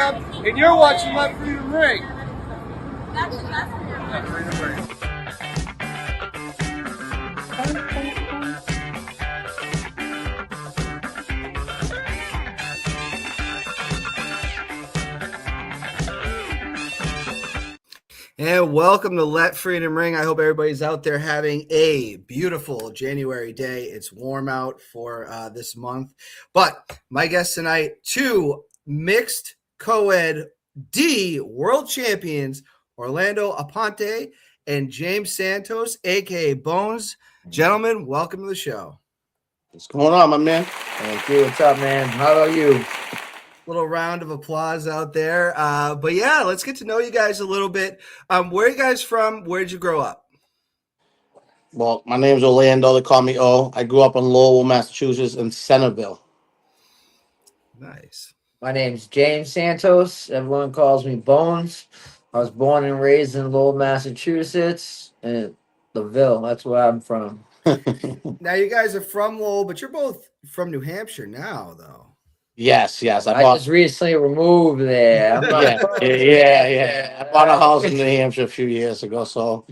up, and you're watching Let Freedom Ring. Let Freedom Ring. And welcome to Let Freedom Ring. I hope everybody's out there having a beautiful January day. It's warm out for this month. But my guests tonight, two mixed co-ed D world champions, Orlando Aponte and James Santos, a.k.a. Bones. Gentlemen, welcome to the show. What's going on, my man? Thank you. What's up, man? How about you? Little round of applause out there. But yeah, let's get to know you guys a little bit. Where are you guys from? Where did you grow up? Well, my name's Orlando. They call me O. I grew up in Lowell, Massachusetts, and Centerville. Nice. My name's James Santos. Everyone calls me Bones. I was born and raised in Lowell, Massachusetts, and the Ville. That's where I'm from. Now you guys are from Lowell, but you're both from New Hampshire now, though. Yes. I just recently removed there. Yeah. I bought a house in New Hampshire a few years ago, so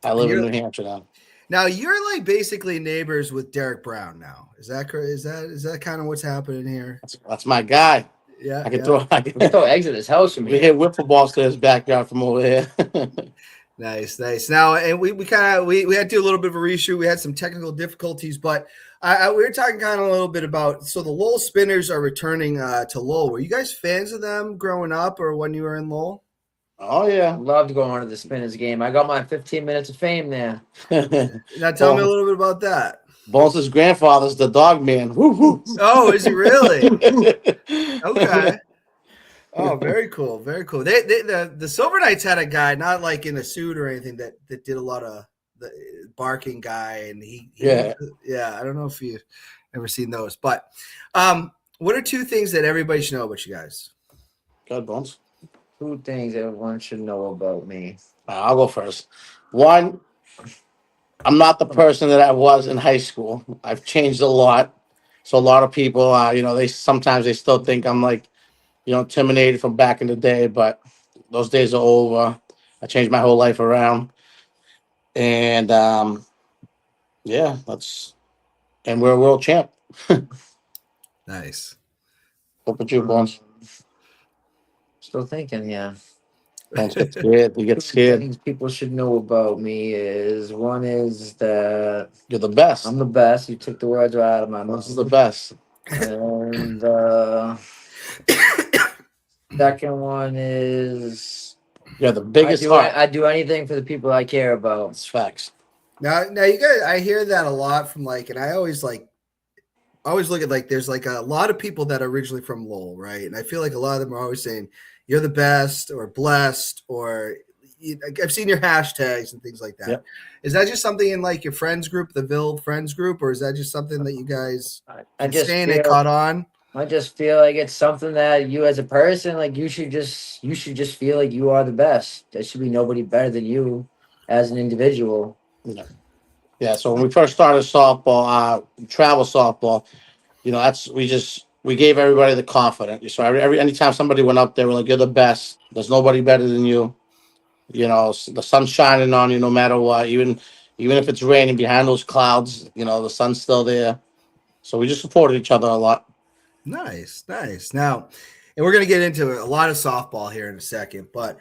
I live in New Hampshire now. Now you're like basically neighbors with Derek Brown now. Is that correct? Is that kind of what's happening here? That's my guy. Yeah. I can throw eggs at his house from we here. hit wiffle balls to his backyard from over here. Nice. Now, and we had to do a little bit of a reshoot. We had some technical difficulties, but we were talking kind of a little bit about. So the Lowell Spinners are returning to Lowell. Were you guys fans of them growing up, or when you were in Lowell? Oh yeah, loved going to the Spinners game. I got my 15 minutes of fame there. Now tell me a little bit about that. Bones' grandfather's the dog man. Woo, woo. Oh, is he really? Okay. Oh, very cool. Very cool. The Silver Knights had a guy, not like in a suit or anything, that did a lot of the barking guy, and yeah. I don't know if you've ever seen those, but what are two things that everybody should know about you guys? Good, Bones. Two things everyone should know about me. I'll go first. One, I'm not the person that I was in high school. I've changed a lot. So a lot of people, they sometimes still think I'm like, intimidated from back in the day, but those days are over. I changed my whole life around. And and we're a world champ. Nice. What about you, Bones? Still thinking, yeah. Bones get scared. You get scared. Things people should know about me is one is that You're the best. I'm the best. You took the words right out of my mouth. This is the best. And second one is You're the biggest heart. I do anything for the people I care about. It's facts. Now you guys, I hear that a lot from and I always look at there's like a lot of people that are originally from Lowell, right? And I feel like a lot of them are always saying you're the best or blessed, or I've seen your hashtags and things like that. Yep. Is that just something in like your friends group, the Ville friends group, or is that just something that you guys it caught on? I just feel like it's something that you as a person, like you should just feel like you are the best. There should be nobody better than you as an individual. Yeah. So when we first started softball, travel softball, we gave everybody the confidence. So anytime somebody went up there, we're like, you're the best. There's nobody better than you. The sun's shining on you no matter what. Even if it's raining behind those clouds, the sun's still there. So we just supported each other a lot. Nice. Now, and we're going to get into a lot of softball here in a second, but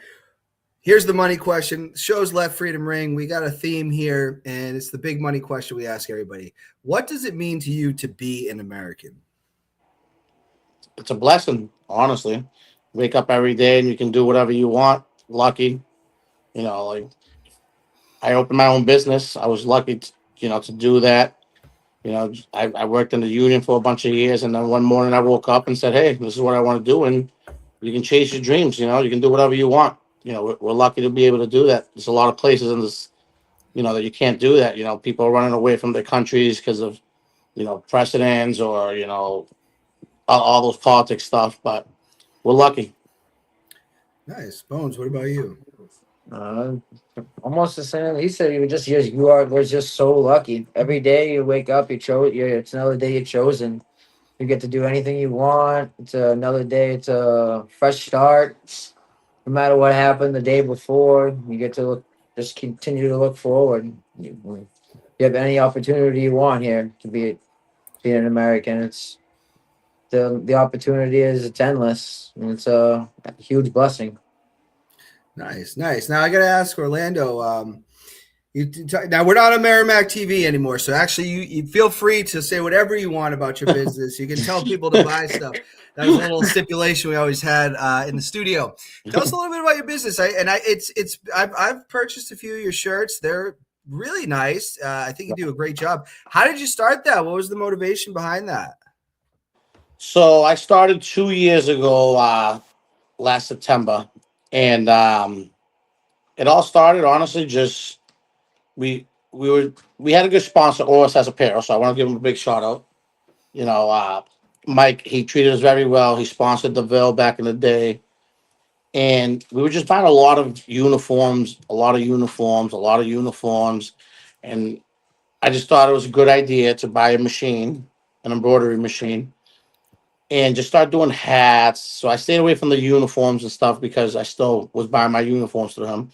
here's the money question. Show's Let Freedom Ring. We got a theme here, and it's the big money question we ask everybody. What does it mean to you to be an American? It's a blessing, honestly. Wake up every day and you can do whatever you want. Lucky. I opened my own business. I was lucky to do that. I worked in the union for a bunch of years, and then one morning I woke up and said, hey, this is what I want to do, and you can chase your dreams. You can do whatever you want. We're lucky to be able to do that. There's a lot of places in this, that you can't do that. People are running away from their countries because of, precedents or, all those politics stuff, but we're lucky. Nice. Bones, what about you? Almost the same. He said we're just so lucky. Every day you wake up, it's another day you're chosen. You get to do anything you want. It's another day. It's a fresh start. No matter what happened the day before, you get to just continue to look forward. You have any opportunity you want here to be an American. It's the opportunity is it's endless, and it's a huge blessing. Nice, nice. Now I got to ask Orlando. Now we're not on Merrimack TV anymore, so actually you feel free to say whatever you want about your business. You can tell people to buy stuff. That was a little stipulation we always had in the studio. Tell us a little bit about your business. I've purchased a few of your shirts. They're really nice. I think you do a great job. How did you start that? What was the motivation behind that? So I started 2 years ago, last September, and it all started honestly just we had a good sponsor, OS as Apparel, so I want to give him a big shout out. You know, Mike, he treated us very well. He sponsored the Ville back in the day, and we were just buying a lot of uniforms, and I just thought it was a good idea to buy a machine, an embroidery machine, and just start doing hats. So I stayed away from the uniforms and stuff because I still was buying my uniforms through him.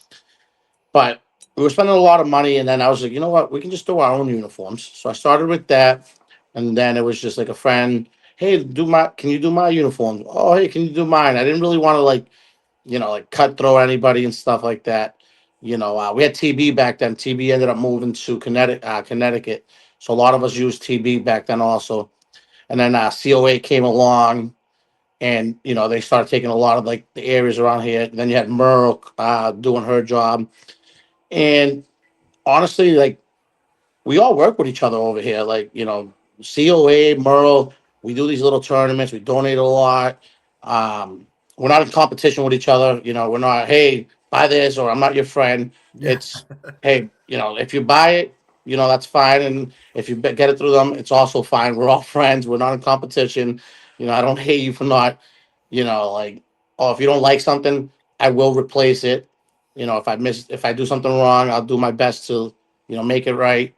But we were spending a lot of money, and then I was like, you know what, we can just do our own uniforms. So I started with that, and then it was just like a friend, hey, can you do my uniforms? Oh, hey, can you do mine? I didn't really want to like cutthroat anybody and stuff like that. We had TB back then. TB ended up moving to Connecticut, so a lot of us used TB back then also. And then COA came along, and they started taking a lot of like the areas around here. Then you had Merle doing her job, and honestly, like we all work with each other over here. Like, COA, Merle, we do these little tournaments, we donate a lot. Um, we're not in competition with each other. We're not, hey, buy this, or I'm not your friend. Yeah. It's, hey, if you buy it, that's fine. And if you get it through them, it's also fine. We're all friends. We're not in competition. I don't hate you for not, like, oh, if you don't like something, I will replace it. If I do something wrong, I'll do my best to, make it right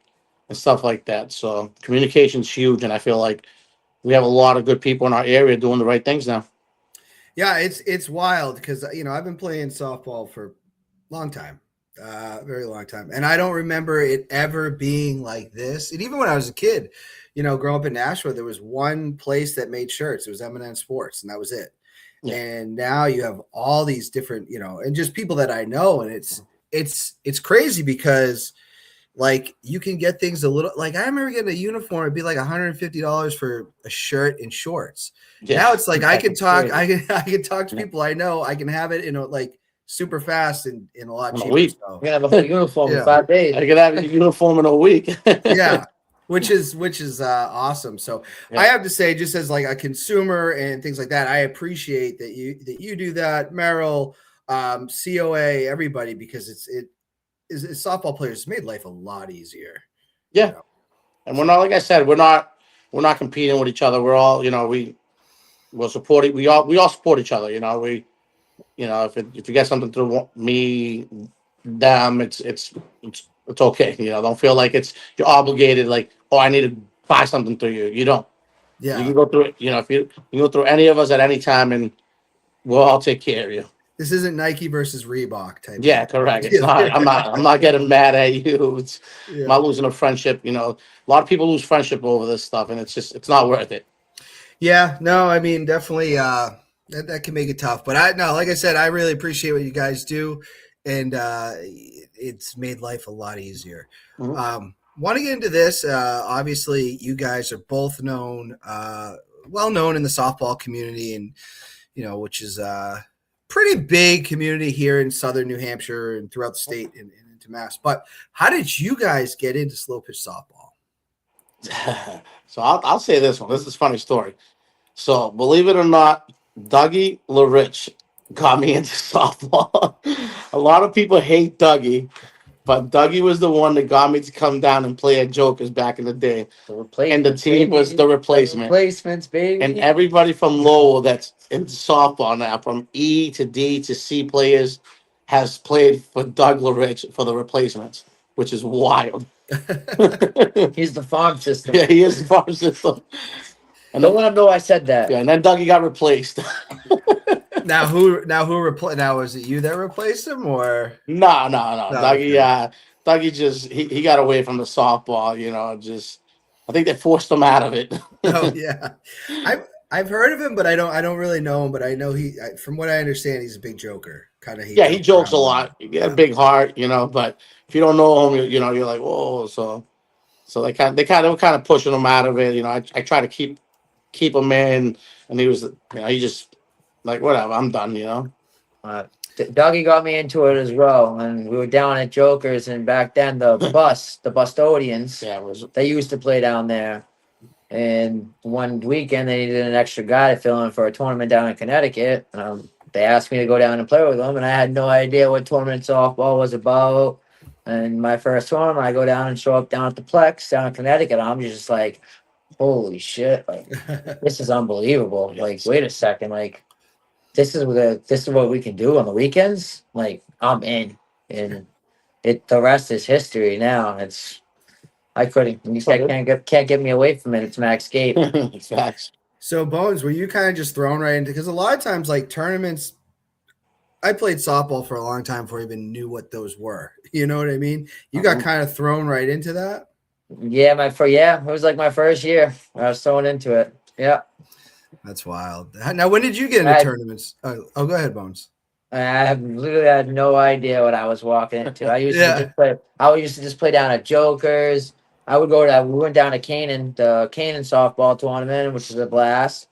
and stuff like that. So communication's huge, and I feel like we have a lot of good people in our area doing the right things now. Yeah, it's wild because I've been playing softball for a long time, very long time, and I don't remember it ever being like this. And even when I was a kid, growing up in Nashville, there was one place that made shirts. It was M&N Sports, and that was it. Yeah. And now you have all these different, and just people that I know, and it's crazy because like you can get things a little like I remember getting a uniform, it'd be like $150 for a shirt and shorts. Yeah. Now it's like I can talk, crazy. I can talk to people I know, I can have it like super fast and in a lot In a cheaper. week. So You can have a full uniform Yeah. in 5 days. I could have a uniform in a week. yeah. Which is awesome. So Yeah. I have to say, just as like a consumer and things like that, I appreciate that you do that, Merrill, COA, everybody, because is softball players made life a lot easier. Yeah. And we're not, like I said, we're not competing with each other. We're all, we'll support it. We all support each other. If you get something through me, them, it's okay. Don't feel like you're obligated. Like, oh, I need to buy something through you. You don't. Yeah. You can go through it. If you can go through any of us at any time, and we'll all take care of you. This isn't Nike versus Reebok type. Yeah, correct. It's not. I'm not getting mad at you. I'm not losing a friendship. A lot of people lose friendship over this stuff, and it's not worth it. Yeah, no, I mean definitely that can make it tough. But like I said, I really appreciate what you guys do, and it's made life a lot easier. Mm-hmm. Want to get into this? Obviously, you guys are both well known in the softball community, and which is pretty big community here in southern New Hampshire and throughout the state and into Mass. But how did you guys get into slow pitch softball? So I'll say this one. This is a funny story. So believe it or not, Dougie LaRich got me into softball. A lot of people hate Dougie, but Dougie was the one that got me to come down and play at Jokers back in the day. And the team was the replacement. Replacements, baby. And everybody from Lowell that's in softball now, from E to D to C players, has played for Doug LaRich for the replacements, which is wild. He's the farm system. Yeah, he is the farm system. And Don't then, let him know I said that. yeah, and then Dougie got replaced. Now was it you that replaced him or No. no? Dougie, Okay. Dougie just he got away from the softball. Just I think they forced him out of it. Oh yeah, I've heard of him, but I don't really know him. But I know from what I understand, he's a big joker. Kind of he Yeah, he jokes jokes around a a lot. lot. He got a Yeah. big heart, But if you don't know him, you're like, whoa. So they were kind of pushing him out of it. I try to keep him in, and he just like whatever. I'm done. Uh, Dougie got me into it as well, and we were down at Joker's, and back then the Bustodians, Yeah, it was. they used to play down there. And one weekend they needed an extra guy to fill in for a tournament down in Connecticut. They asked me to go down and play with them, and I had no idea what tournament softball was about. And my first tournament, I go down and show up down at the Plex down in Connecticut. I'm just like, holy shit! Like, this is unbelievable. Like, wait a second, like this is what we can do on the weekends. Like, I'm in, and the rest is history now. I couldn't. These guys can't get me away from it. It's Max Gate. Facts. So Bones, were you kind of just thrown right into? Because a lot of times, like tournaments, I played softball for a long time before I even knew what those were. You know what I mean? You got kind of thrown right into that. Yeah, it was like my first year. I was thrown into it. Yeah, That's wild. Now, when did you get into I tournaments? Oh, go ahead, Bones. I have literally had no idea what I was walking into. I used to Yeah. just play. I used to just play down at Joker's. I would go to. We went down to Canaan, the Canaan softball tournament, which was a blast.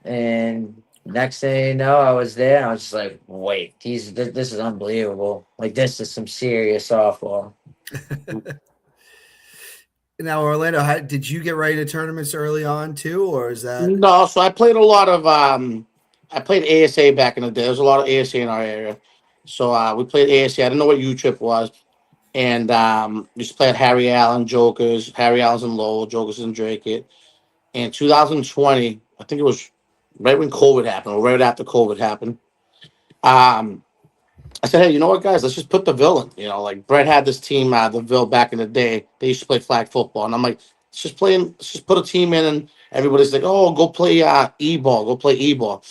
And next thing you know, I was there. And I was just like, "Wait, this is unbelievable! Like this is some serious softball." Now, Orlando, did you get right into tournaments early on too, or is that? No, so I played a lot of I played ASA back in the day. There was a lot of ASA in our area. So we played ASA. I didn't know what U Trip was. And used to play at Harry Allen, Jokers, Harry Allen's in Lowell, Jokers in Drake it. In 2020, I think it was right when COVID happened, or right after COVID happened. Um I said, hey, you know what, guys? Let's just put the Ville in. Like Brett had this team, the Ville back in the day. They used to play flag football, and I'm like, let's just put a team in, and everybody's like, oh, go play e-ball, go play e-ball,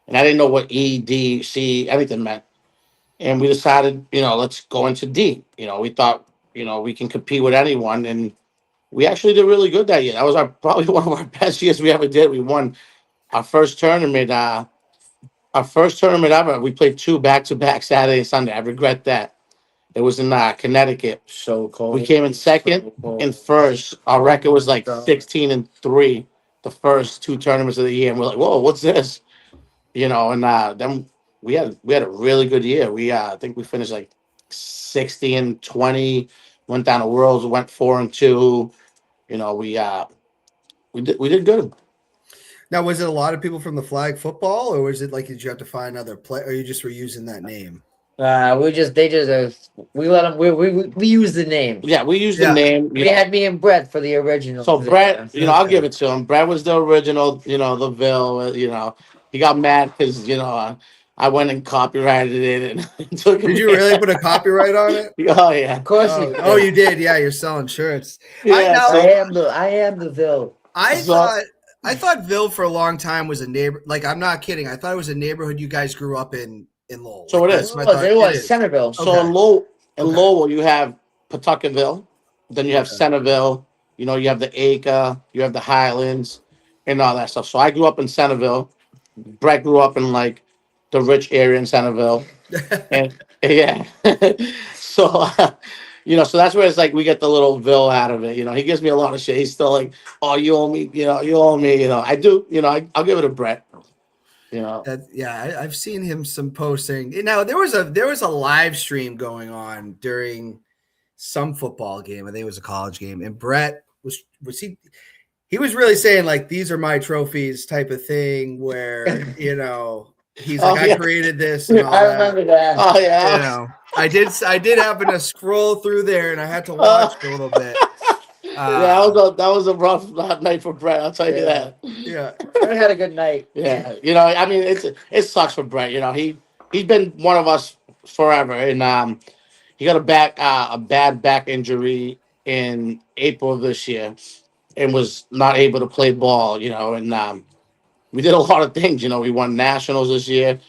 and I didn't know what E, D, C, anything meant, and we decided, let's go into D. We thought, we can compete with anyone, and we actually did really good that year. That was probably one of our best years we ever did. We won our first tournament. Our first tournament ever. We played two back-to-back Saturday and Sunday. I regret that. It was in Connecticut. So cold. We came in second So cold. and first. Our record was like 16-3 the first two tournaments of the year, and we're like, "Whoa, what's this?" And then we had a really good year. I think we finished like 60-20. Went down to Worlds, went 4-2. We did good. Now, was it a lot of people from the flag football, or was it like did you have to find other play, or you just were using that name? We let them. We use the name. Yeah, we used the Yeah. name. We had me and Brett for the original. So Brett, I'll Okay. give it to him. Brett was the original, the Ville. He got mad because I went and copyrighted it and took him. Did you really put a copyright on it? Oh yeah, Of course, Oh, you did. Yeah, you're selling shirts. yeah. I am the Ville. I thought Ville for a long time was a neighbor. Like, I'm not kidding. I thought it was a neighborhood you guys grew up in Lowell. So Like, it that's is. what I thought. It It was is. Centerville. So Okay. in Lowell, you have Pawtucketville, then you have Centerville. You have the Acre, you have the Highlands, and all that stuff. So I grew up in Centerville. Brett grew up in like the rich area in Centerville. And yeah, so so that's where it's like we get the little Ville out of it. He gives me a lot of shit. He's still like, "Oh, you owe me. You owe me." I do. I'll give it to Brett. I've seen him some posting. Now there was a live stream going on during some football game. I think it was a college game, and Brett he was really saying like these are my trophies type of thing. Where he's like I created this and all I that. remember that. Oh yeah. I did happen to scroll through there, and I had to watch a little bit. Yeah, that was a rough night for Brett. I'll tell you that. Yeah, I had a good night. Yeah, I mean, it sucks for Brett. He's been one of us forever, and he got a bad back injury in April of this year, and was not able to play ball. And we did a lot of things. We won nationals this year.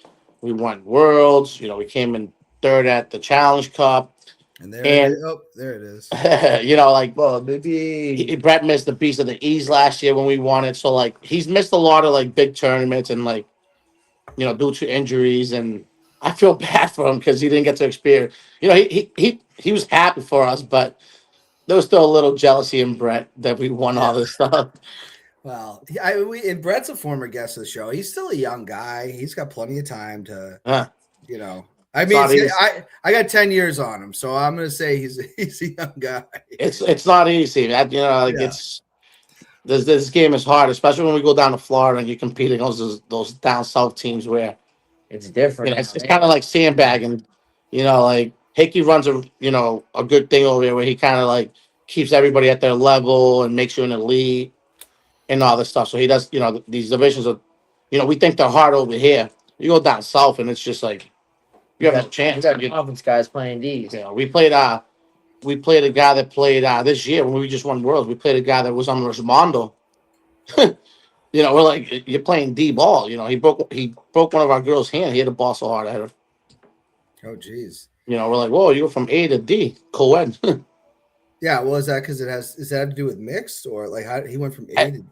We won worlds. We came in third at the Challenge Cup, And there it is. and Oh, there it is. like Well, maybe Brett missed the Beast of the East last year when we won it. So like he's missed a lot of like big tournaments and like due to injuries, and I feel bad for him because he didn't get to experience. He was happy for us, but there was still a little jealousy in Brett that we won all this stuff. Well, and Brett's a former guest of the show. He's still a young guy. He's got plenty of time to, I mean, not easy. I got 10 years on him, so I'm gonna say he's a young guy. It's not easy. It's this game is hard, especially when we go down to Florida and you're competing against those down south teams where it's different. it's kind of like sandbagging. Like Hickey runs a good thing over there where he kind of like keeps everybody at their level and makes you an elite and all this stuff. So he does, these divisions are, we think they're hard over here. You go down south and it's just like you have no chance. You got conference guys playing these. We played a guy that played this year when we just won Worlds. We played a guy that was on Rosmondo. We're like, you're playing D ball. He broke one of our girls' hand. He hit the ball so hard at her. Oh, geez. We're like, whoa, you go from A to D, co-ed. Yeah, well, is that because is that to do with mixed or like how he went from A to?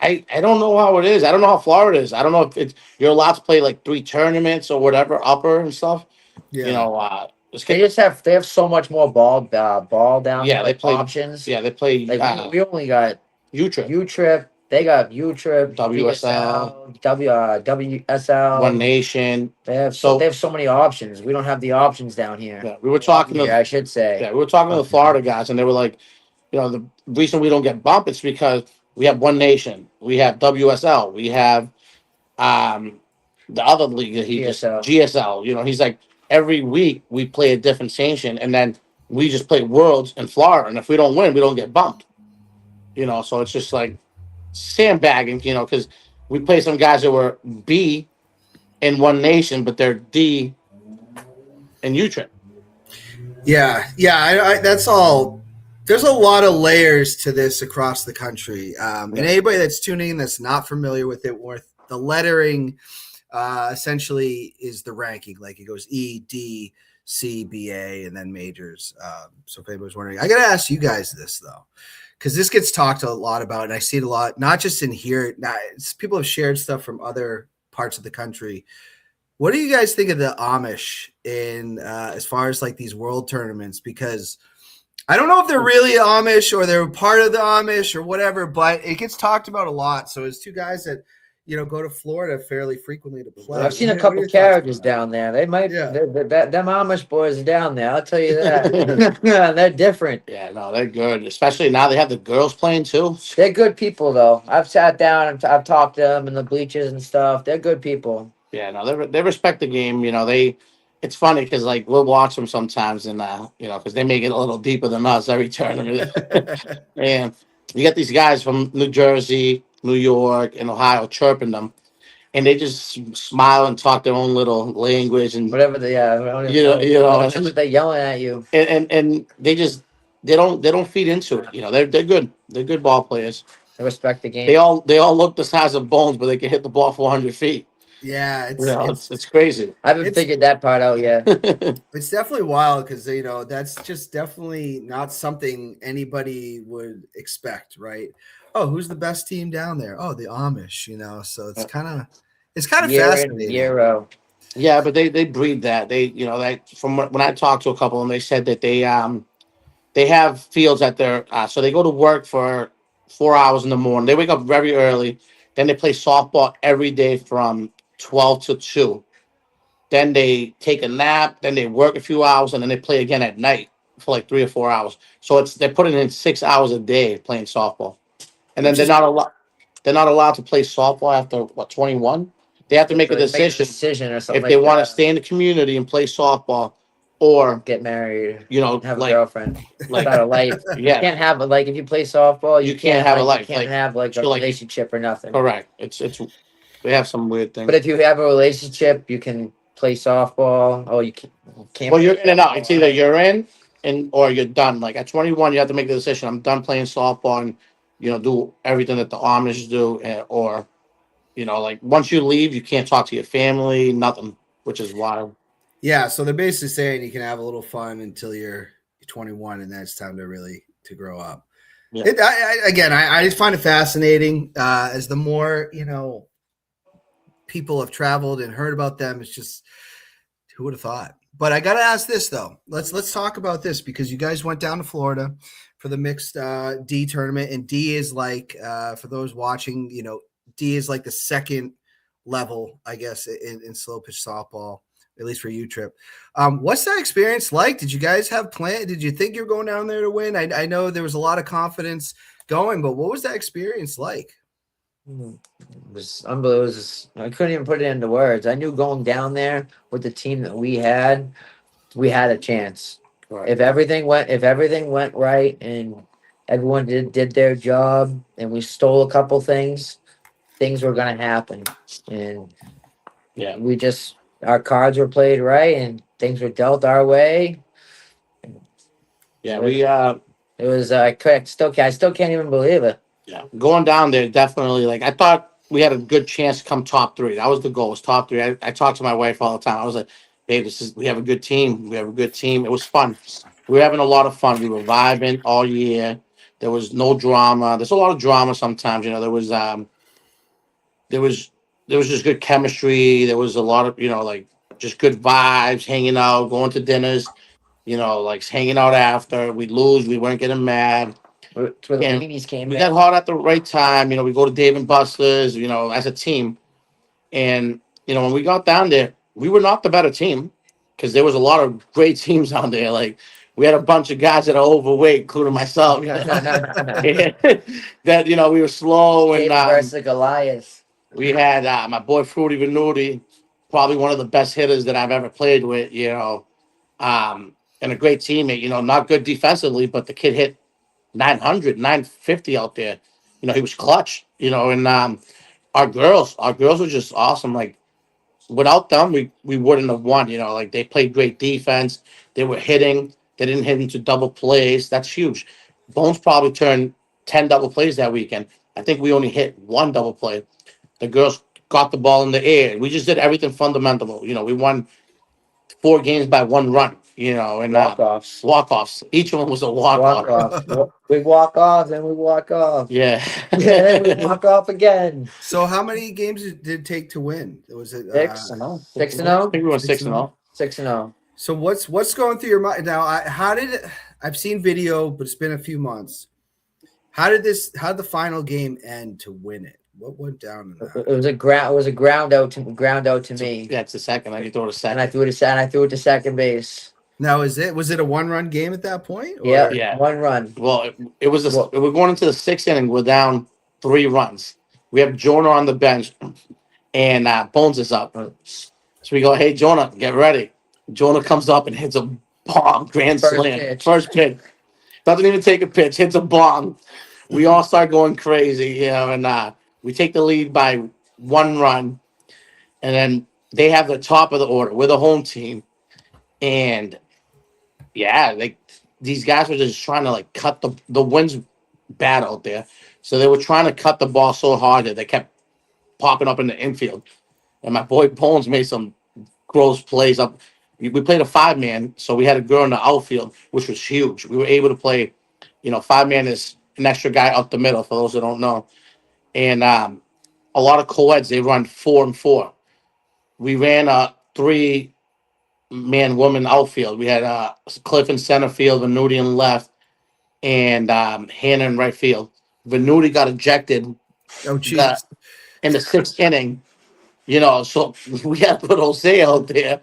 I don't know how it is. I don't know how Florida is. I don't know if you're allowed to play like 3 tournaments or whatever, upper and stuff. Yeah. They have so much more ball down. Yeah, there, they play options. Yeah, they play. Like we only got U-Trip, U-Trip. They got U-Trip, WSL, WSL, One Nation. They have so many options. We don't have the options down here. Yeah, we were talking. I should say. Yeah, we were talking to the Florida guys, and they were like, the reason we don't get bumped is because we have One Nation, we have WSL, we have the other league that GSL. He's like every week we play a different sanction, and then we just play Worlds in Florida, and if we don't win, we don't get bumped. So it's just like sandbagging. Because we play some guys that were B in One Nation, but they're D in U-Trip. Yeah. That's all. There's a lot of layers to this across the country. And anybody that's tuning in that's not familiar with it, the lettering essentially is the ranking. Like it goes E, D, C, B, A, and then majors. So if anybody's wondering, I got to ask you guys this, though, because this gets talked a lot about, and I see it a lot, not just in here. People have shared stuff from other parts of the country. What do you guys think of the Amish in as far as like these world tournaments? Because I don't know if they're really Amish or they're part of the Amish or whatever, but it gets talked about a lot. So as two guys that, go to Florida fairly frequently to play. I've seen a couple carriages down there. They might, them Amish boys are down there. I'll tell you that. They're different. Yeah, no, they're good. Especially now they have the girls playing too. They're good people, though. I've sat down and I've talked to them in the bleachers and stuff. They're good people. Yeah, no, they respect the game. It's funny because like we'll watch them sometimes, and because they make it a little deeper than us every tournament. And you get these guys from New Jersey, New York, and Ohio chirping them, and they just smile and talk their own little language and whatever they're yelling at you, and they don't feed into it. They're good. They're good ball players. They respect the game. They all look the size of bones, but they can hit the ball 400 feet. Yeah, it's crazy. I haven't figured that part out yet. It's definitely wild because that's just definitely not something anybody would expect, right? Oh, who's the best team down there? Oh, the Amish, So it's kind of fascinating. Yeah, but they breed that. They from when I talked to a couple of them, they said that they have fields at their so they go to work for 4 hours in the morning. They wake up very early, then they play softball every day from 12 to 2. Then they take a nap, then they work a few hours, and then they play again at night for like 3 or 4 hours. So they're putting in 6 hours a day playing softball. And then they're not allowed to play softball after 21? They have to make a decision or something if they want to stay in the community and play softball or get married, have like, a girlfriend, like a life. Yeah. You can't have if you play softball, you can't have a life. You can't have a relationship or nothing. Correct. It's we have some weird things. But if you have a relationship, you can play softball. Oh, you can't. Well, you're in and out. It's either you're in or you're done. Like at 21, you have to make the decision. I'm done playing softball, and do everything that the Amish do, or like once you leave, you can't talk to your family, nothing, which is wild. Yeah, so they're basically saying you can have a little fun until you're 21, and then it's time to really to grow up. Yeah, I just find it fascinating. As the more people have traveled and heard about them, it's just who would have thought. But I got to ask this though. Let's talk about this because you guys went down to Florida for the mixed D tournament, and D is like for those watching, D is like the second level, I guess, in slow pitch softball, at least for you, Trip. What's that experience like? Did you guys have plan? Did you think you were going down there to win? I know there was a lot of confidence going, but what was that experience like? It was unbelievable. I couldn't even put it into words. I knew going down there with the team that we had a chance. right. If everything went right and everyone did their job and we stole a couple things were gonna happen. And Yeah, our cards were played right and things were dealt our way. yeah. It was I still can't even believe it. Yeah, going down there definitely. Like I thought we had a good chance to come top three. That was the goal. Was top three. I talked to my wife all the time. I was like, "Hey, we have a good team. We have a good team." It was fun. We were having a lot of fun. We were vibing all year. There was no drama. There's a lot of drama sometimes. There was there was just good chemistry. There was a lot of like just good vibes, hanging out, going to dinners. Like hanging out after we lose. We weren't getting mad. It's where the And ladies came we in. got hot at the right time. We go to Dave and Buster's, as a team. And, when we got down there, we were not the better team because there was a lot of great teams down there. Like, we had a bunch of guys that are overweight, including myself, and that, we were slow. And David versus Goliath. we had my boy Fruity Venuti, probably one of the best hitters that I've ever played with, and a great teammate, not good defensively, but the kid hit 900, 950 out there. He was clutch, and our girls were just awesome. Like without them, we wouldn't have won, like they played great defense. They were hitting, they didn't hit into double plays. That's huge. Bones probably turned 10 double plays that weekend. I think we only hit one double play. The girls got the ball in the air. We just did everything fundamental. We won 4 games by 1 run, and Walk offs. walk offs. Each one was a walk Walk off. off. We walk off, then we walk off. Yeah. And then we walk off again. So, how many games did it take to win? Was it Six. I know. 6-0? I think we won 6 and 6-0. 0. 6-0. So what's going through your mind now? I've seen video, but it's been a few months. How did the final game end to win it? What went down in that? It was a ground out to me. Yeah, it's the second. I throw it a And second. I threw it to second base. Now was it a 1-run game at that point? Or? Yeah, Yeah. 1 run. Well, it was Well- we're going into the 6th inning. We're down 3 runs. We have Jonah on the bench, and Bones is up. So we go, hey Jonah, get ready. Jonah comes up and hits a bomb, grand First slam, pitch. first pitch. Doesn't even take a pitch, hits a bomb. We all start going crazy, and we take the lead by 1 run, and then they have the top of the order. We're the home team, and yeah, these guys were just trying to like cut the wind's bad out there, so they were trying to cut the ball so hard that they kept popping up in the infield. And my boy Bones made some gross plays up. We played a 5-man, so we had a girl in the outfield, which was huge. We were able to play, 5-man is an extra guy up the middle. For those who don't know, and a lot of co-eds they run 4 and 4. We ran a 3-man woman outfield. We had Cliff in center field, Venuti in left, and Hannah in right field. Venuti got ejected Oh, jeez. in the 6th inning. So we had to put Jose out there.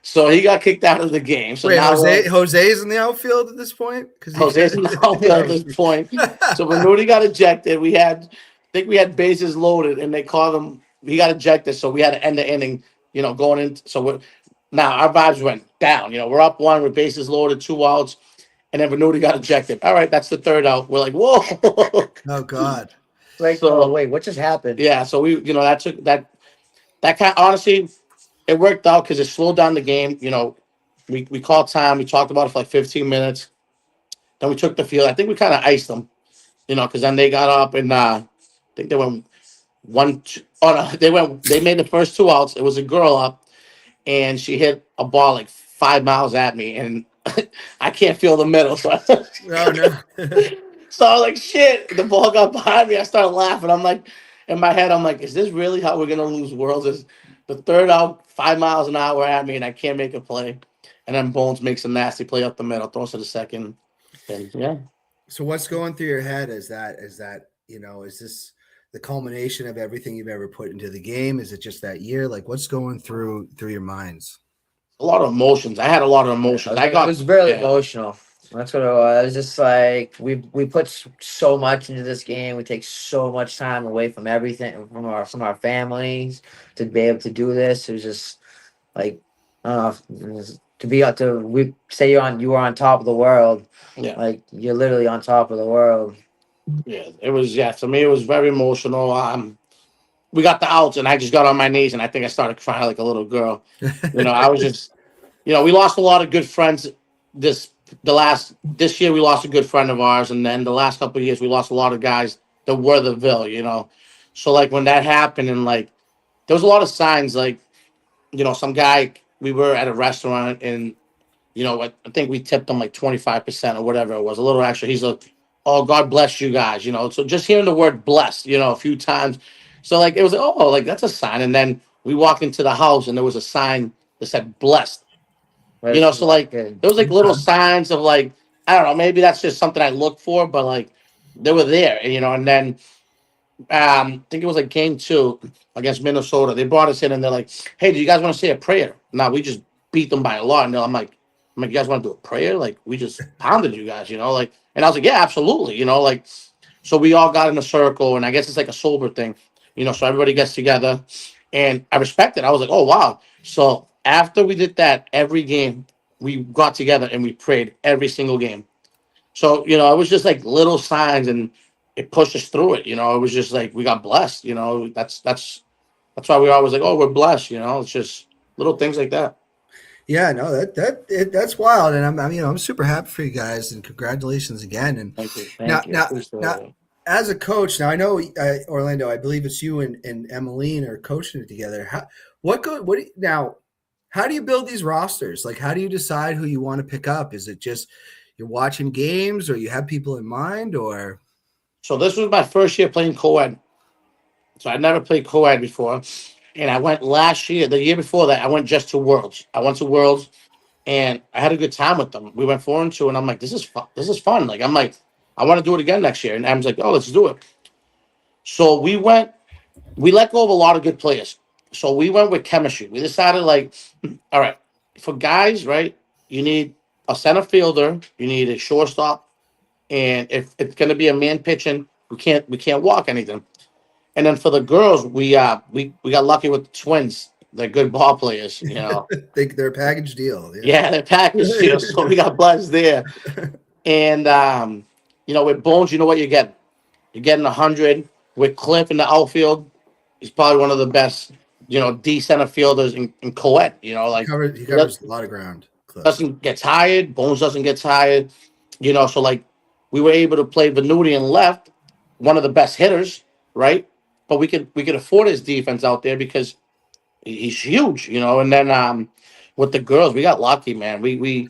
So he got kicked out of the game. So Wait, now Jose's in the outfield at this point? Jose's in the outfield at this point. So Venuti got ejected. I think we had bases loaded, and they called him. He got ejected, so we had to end the inning. Going in. So now our vibes went down. We're up 1 with bases loaded, 2 outs, and then Venuti got ejected. All right, that's the 3rd out. We're like, whoa. Oh God. Like, So- oh wait, what just happened? Yeah. So we, that took that kind. Honestly, it worked out because it slowed down the game. We called time. We talked about it for like 15 minutes. Then we took the field. I think we kind of iced them. Because then they got up and I think they went one. Oh no, they went. They made the first two outs. It was a girl up, and she hit a ball like 5 miles at me, and I can't feel the middle. So, Oh no. so I was like, shit. The ball got behind me. I started laughing. I'm like, in my head, I'm like, is this really how we're gonna lose worlds? Is the third out 5 miles an hour at me, and I can't make a play, and then Bones makes a nasty play up the middle, throws to the second, and yeah. So what's going through your head is this the culmination of everything you've ever put into the game? Is it just that year? Like what's going through your minds? A lot of emotions. I had a lot of emotions. I It got was really yeah, emotional. That's what it was. It was just like we put so much into this game. We take so much time away from everything from our families to be able to do this. It was just like I don't know. It was, to be up to we say you were on top of the world. yeah, Like you're literally on top of the world. yeah. It was to me it was very emotional. We got the outs, and I just got on my knees, and I think I started crying like a little girl. I was just we lost a lot of good friends. This this year we lost a good friend of ours, and then the last couple of years we lost a lot of guys that were the Ville. So like when that happened, and like there was a lot of signs, like some guy we were at a restaurant and I think we tipped him like 25% or whatever it was, a little extra. He's like, "Oh, God bless you guys," So just hearing the word "blessed," a few times, so like it was like, oh, like that's a sign. And then we walked into the house and there was a sign that said "blessed." But it's So like good. there was like little signs of like I don't know, maybe that's just something I look for, but like they were there, and then I think it was like game two against Minnesota. They brought us in and they're like, "Hey, do you guys want to say a prayer?" No, we just beat them by a lot. And I'm like, "You guys want to do a prayer? Like, we just pounded you guys, like." And I was like, "Yeah, absolutely." Like, so we all got in a circle, and I guess it's like a sober thing, So everybody gets together, and I respect it. I was like, "Oh wow!" So after we did that, every game we got together and we prayed every single game. So, it was just like little signs and it pushed us through it. It was just like we got blessed, that's why we always like, oh, we're blessed, it's just little things like that. Yeah, no, that's wild, and I'm super happy for you guys, and congratulations again. And Thank you. now, Thank you. now, Appreciate now, it. as a coach, now I know Orlando. I believe it's you and Emmeline are coaching it together. Now? How do you build these rosters? Like, how do you decide who you want to pick up? Is it just you're watching games, or you have people in mind, or So this was my first year playing co-ed. So I'd never played co-ed before. And I went last year, the year before that, I went just to Worlds. I went to Worlds and I had a good time with them. We went 4-2, and I'm like, this is fun. This is fun. Like, I'm like, I want to do it again next year. And Adam's like, oh, let's do it. So we let go of a lot of good players. So we went with chemistry. We decided, like, all right, for guys, right, you need a center fielder, you need a shortstop, and if it's gonna be a man pitching, we can't walk anything. And then for the girls, we got lucky with the twins. They're good ball players. they're a package deal? Yeah, they're packaged, so we got blessed there. And with Bones, you know what you're getting. You're getting 100 with Cliff in the outfield. He's probably one of the best, D center fielders in co-ed. Like He he does- covers a lot of ground, Cliff. doesn't get tired. Bones doesn't get tired. So like we were able to play Venuti in left, one of the best hitters, right? But we could afford his defense out there because he's huge. And then with the girls, we got lucky, man. We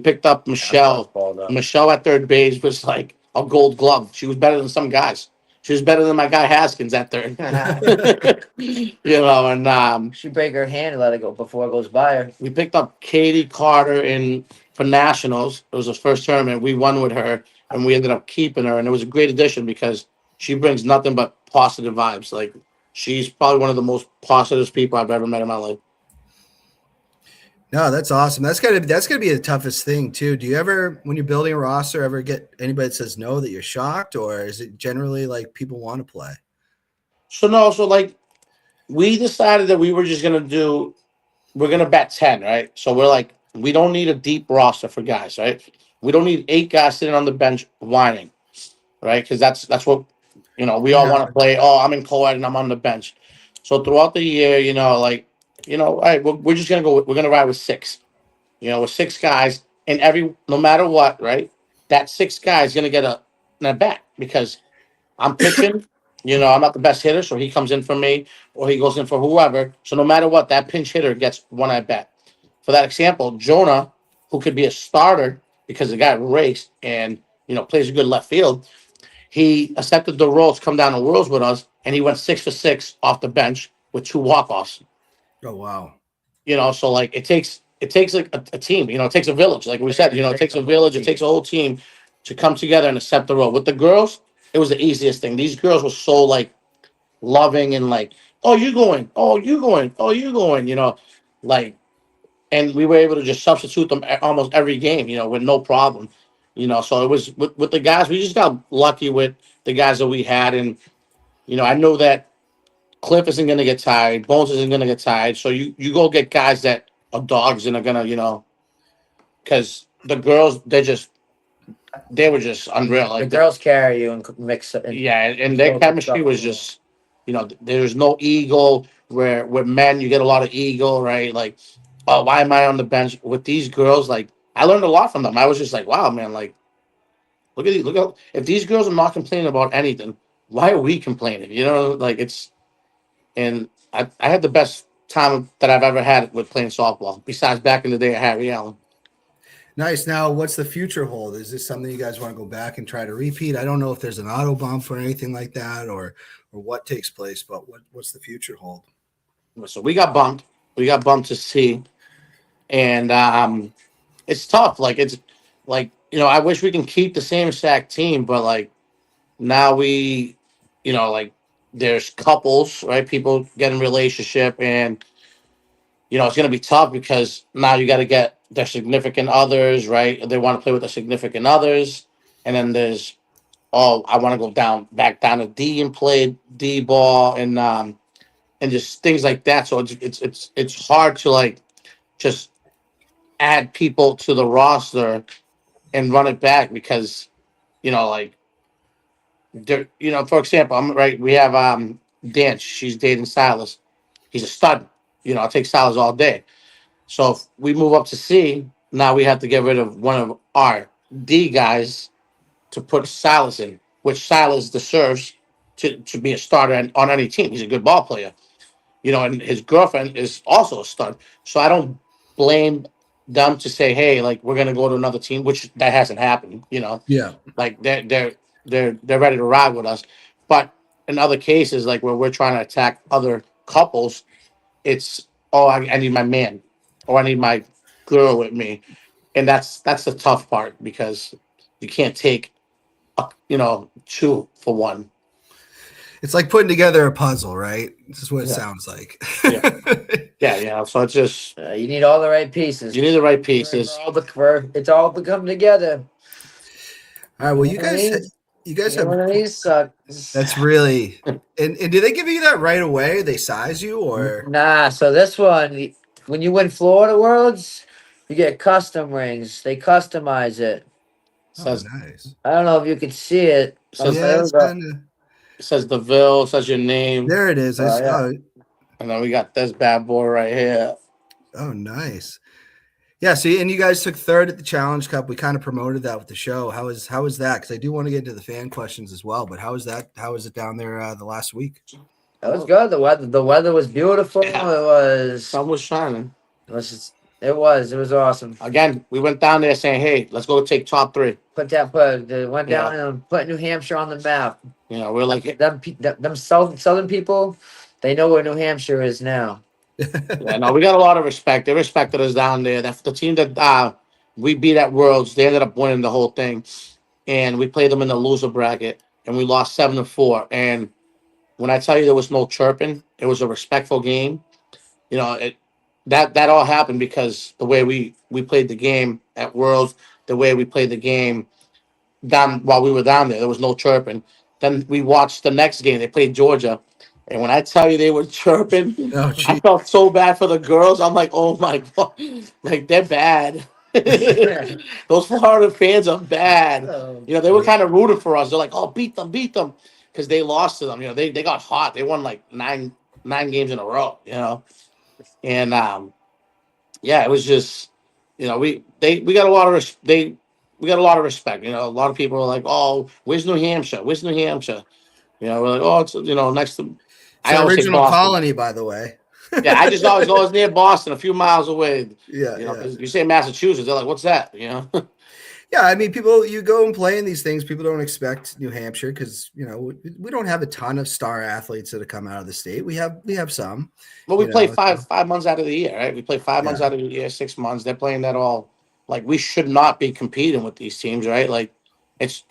picked up Michelle. Balled up. Michelle at third base was like a gold glove. She was better than some guys. She was better than my guy Haskins at third. And She break her hand and let it go before it goes by her. we picked up Katie Carter in for nationals. It was her first tournament. We won with her, and we ended up keeping her. And it was a great addition because she brings nothing but positive vibes. Like she's probably one of the most positive people I've ever met in my life. No, that's awesome. That's gonna be the toughest thing too. Do you ever, when you're building a roster, ever get anybody that says no that you're shocked, or is it generally like people want to play? So no, so like we decided that we're gonna bet 10, right? So we're like, we don't need a deep roster for guys, right? We don't need 8 guys sitting on the bench whining, right? Because that's what we all Yeah. want to play. Oh, I'm in co-ed and I'm on the bench. So throughout the year, all right, we're just gonna go. We're gonna ride with 6. With 6 guys, and no matter what, right? That 6 guys gonna get an at bat. because I'm pitching. I'm not the best hitter, so he comes in for me, or he goes in for whoever. So no matter what, that pinch hitter gets one at bat. For that example, Jonah, who could be a starter because the guy rakes and plays a good left field, he accepted the role to come down to Worlds with us, and he went 6 for 6 off the bench with 2 walk-offs. Oh wow. So like it takes like a team. It takes a village. Like we said, it takes a village. It takes a whole team to come together and accept the role. With the girls, it was the easiest thing. These girls were so like loving and like, oh, you going, oh, you going, oh, you going. Like, and we were able to just substitute them almost every game. With no problem. So it was with the guys. We just got lucky with the guys that we had, and I know that Cliff isn't going to get tired. Bones isn't going to get tired. So you go get guys that are dogs and are going to, because the girls, they were just unreal. The Like, girls carry you and mix it. yeah, and their chemistry was just, there's no ego where with men, you get a lot of ego, right? Like, oh, why am I on the bench? With these girls, like, I learned a lot from them. I was just like, wow, man, like, look at these, if these girls are not complaining about anything, why are we complaining? Like, and I had the best time that I've ever had with playing softball. Besides back in the day at Harry Allen. Nice. Now, what's the future hold? Is this something you guys want to go back and try to repeat? I don't know if there's an auto bump or anything like that, or what takes place, but what's the future hold? So we got bumped. We got bumped to C, and it's tough. Like it's like I wish we can keep the same exact team, but like now we, like there's couples, right? People get in relationship, and it's gonna be tough because now you got to get their significant others, right? They want to play with their significant others, and then there's I want to go back down to D and play D ball, and just things like that. So it's hard to like just add people to the roster and run it back because like for example, I'm right. We have Dan. She's dating Silas. He's a stud. I'll take Silas all day. So if we move up to C, now we have to get rid of one of our D guys to put Silas in, which Silas deserves to be a starter on any team. He's a good ball player. And his girlfriend is also a stud. So I don't blame them to say, hey, like we're gonna go to another team, which that hasn't happened. Yeah. Like they're ready to ride with us. But in other cases, like where we're trying to attack other couples, it's I need my man, or I need my girl with me, and that's the tough part because you can't take two for one. It's like putting together a puzzle, right? This is what it Yeah. sounds like. Yeah. Yeah. So it's just You need all the right pieces. you need the right pieces. It's all to come together. All right. Well, You know what I mean? you guys You know have. what I mean? Sucks. That's really. And do they give you that right away? They size you, or Nah, so this one, when you win Florida Worlds, you get custom rings. They customize it. oh, Says nice. I don't know if you can see it. says Yeah, There we it's go. kind of says the Ville, says your name, there. It is. Yeah. and then we got this bad boy right here. Oh, nice. Yeah. So, and you guys took third at the Challenge Cup. We kind of promoted that with the show. How is that? Because I do want to get into the fan questions as well. But how is that? How is it down there the last week? That was good. The weather was beautiful. Yeah. It was. Sun was shining. It was awesome. Again, we went down there saying, "Hey, let's go take top 3." Went down and put New Hampshire on the map. We're like, Them southern people, they know where New Hampshire is now. yeah, no, we got a lot of respect. They respected us down there. That the team that we beat at Worlds, they ended up winning the whole thing, and we played them in the loser bracket, and we lost 7-4. And when I tell you there was no chirping, it was a respectful game. It that all happened because the way we played the game at Worlds, the way we played the game down while we were down there, there was no chirping. Then we watched the next game. They played Georgia, and when I tell you they were chirping, Oh, I gee. felt so bad for the girls. I'm like, oh my god, like they're bad. Those Florida fans are bad. They were kind of rooting for us. They're like, oh, beat them, because they lost to them. They got hot. They won like nine games in a row. And yeah, it was just we got a lot of they we got a lot of respect. You know, a lot of people are like, "Oh, where's New Hampshire? Where's New Hampshire?" You know, we're like, "Oh, it's next to." It's I an always say original Boston. colony, by the way. Yeah, I just always go, it's near Boston, a few miles away. Yeah, You know, yeah. because you say Massachusetts, they're like, "What's that?" You know. Yeah, I mean, people, you go and play in these things, people don't expect New Hampshire because, we don't have a ton of star athletes that have come out of the state. We have some, Well, we you play know. five So, five months out of the year, right? We play 5 months yeah. out of the year, 6 months. They're playing that all. Like we should not be competing with these teams, right? Like it's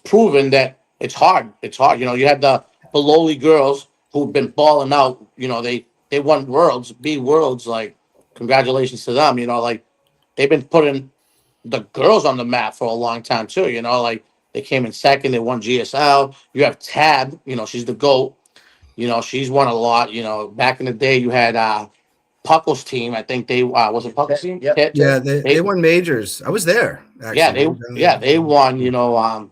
proven that it's hard. It's hard. You know, you had the Lowly girls who've been balling out. You know, they won worlds, B worlds. Like congratulations to them. You know, like they've been putting the girls on the map for a long time too. You know, like they came in second, they won GSL. You have Tab. You know, she's the GOAT. You know, she's won a lot. You know, back in the day, you had Puckle's team. I think they was it Puckle's team? Yep. Pitt. Yeah, they They won majors. I was there, yeah actually. I they was down yeah they won. there. You know,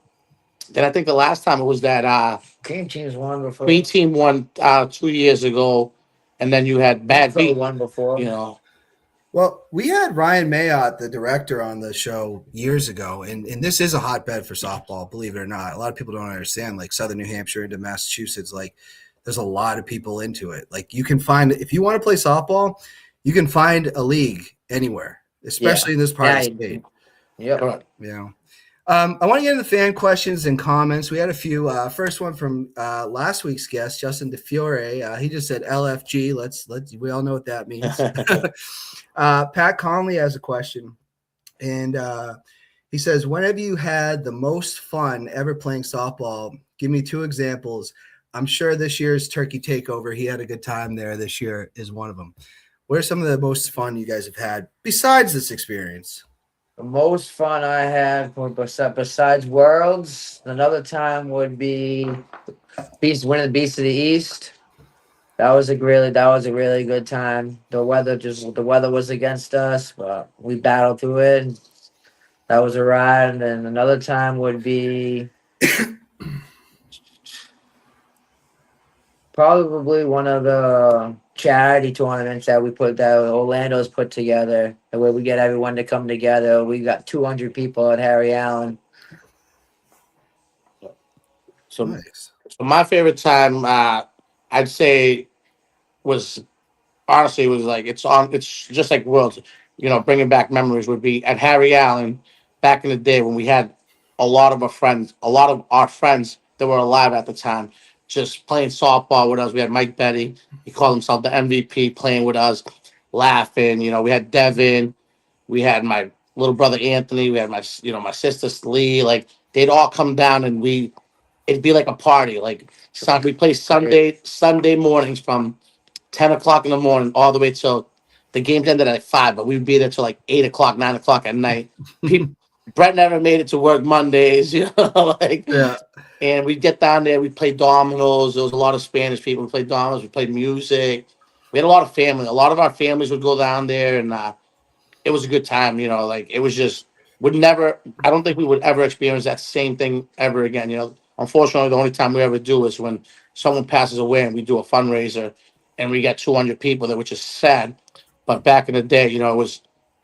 then I think the last time it was that Cream teams won Queen before. team won 2 years ago, and then you had Bad Pro Beat. won before. You know, Well, we had Ryan Mayotte, the director, on the show years ago, and this is a hotbed for softball, believe it or not. A lot of people don't understand, like Southern New Hampshire into Massachusetts, like there's a lot of people into it. Like you can find, if you want to play softball, you can find a league anywhere, Yeah. especially in this part of the state. Yep. correct. You know. I want to get into the fan questions and comments. We had a few. First one from last week's guest, Justin DeFiore. He just said LFG. Let's we all know what that means. Pat Conley has a question, and he says, "When have you had the most fun ever playing softball? Give me 2 examples. I'm sure this year's Turkey Takeover, he had a good time there. This year is one of them. What are some of the most fun you guys have had besides this experience?" The most fun I had besides Worlds, another time would be winning the Beast of the East. That was a really good time. The weather was against us, but we battled through it. That was a ride. And then another time would be probably one of the charity tournaments that Orlando's put together, where we get everyone to come together. We got 200 people at Harry Allen. So, Nice. so my favorite time, I'd say, was honestly it was like it's just like Worlds. You know, bringing back memories would be at Harry Allen back in the day when we had a lot of our friends that were alive at the time, just playing softball with us. We had Mike Betty, he called himself the MVP, playing with us, laughing. You know, we had Devin, we had my little brother Anthony, we had my sister Lee. Like they'd all come down and it'd be like a party. Like we play Sunday mornings from 10 o'clock in the morning all the way till the games ended at 5, but we'd be there till like 8 o'clock, 9 o'clock at night. People, Brett never made it to work Mondays, like, Yeah. and we'd get down there, we'd play dominoes. There was a lot of Spanish people. We played dominoes, we played music. We had a lot of family. A lot of our families would go down there, and it was a good time. Like it was just would never. I don't think we would ever experience that same thing ever again. Unfortunately, the only time we ever do is when someone passes away and we do a fundraiser, and we get 200 people there, which is sad. But back in the day,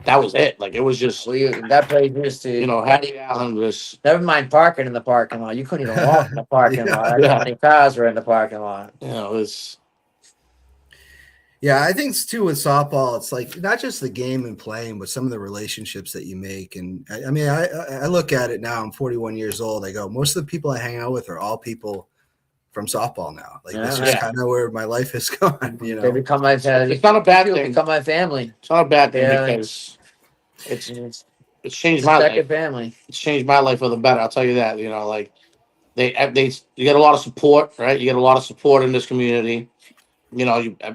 that was it. Like it was just That place used to. Happy Allen was Never mind parking in the parking lot. You couldn't even walk in the parking Yeah. lot. That's how many cars were in the parking lot. it was Yeah, I think it's too with softball. It's like not just the game and playing, but some of the relationships that you make. And I mean, I look at it now. I'm 41 years old. I go, most of the people I hang out with are all people from softball now. Like that's just Yeah. kind of where my life has gone. They become my family. It's not a bad thing. Become my family. It's not a bad thing Yeah. because it's It's it's changed my second life. family. It's changed my life for the better. I'll tell you that. Like they you get a lot of support, right? You get a lot of support in this community. A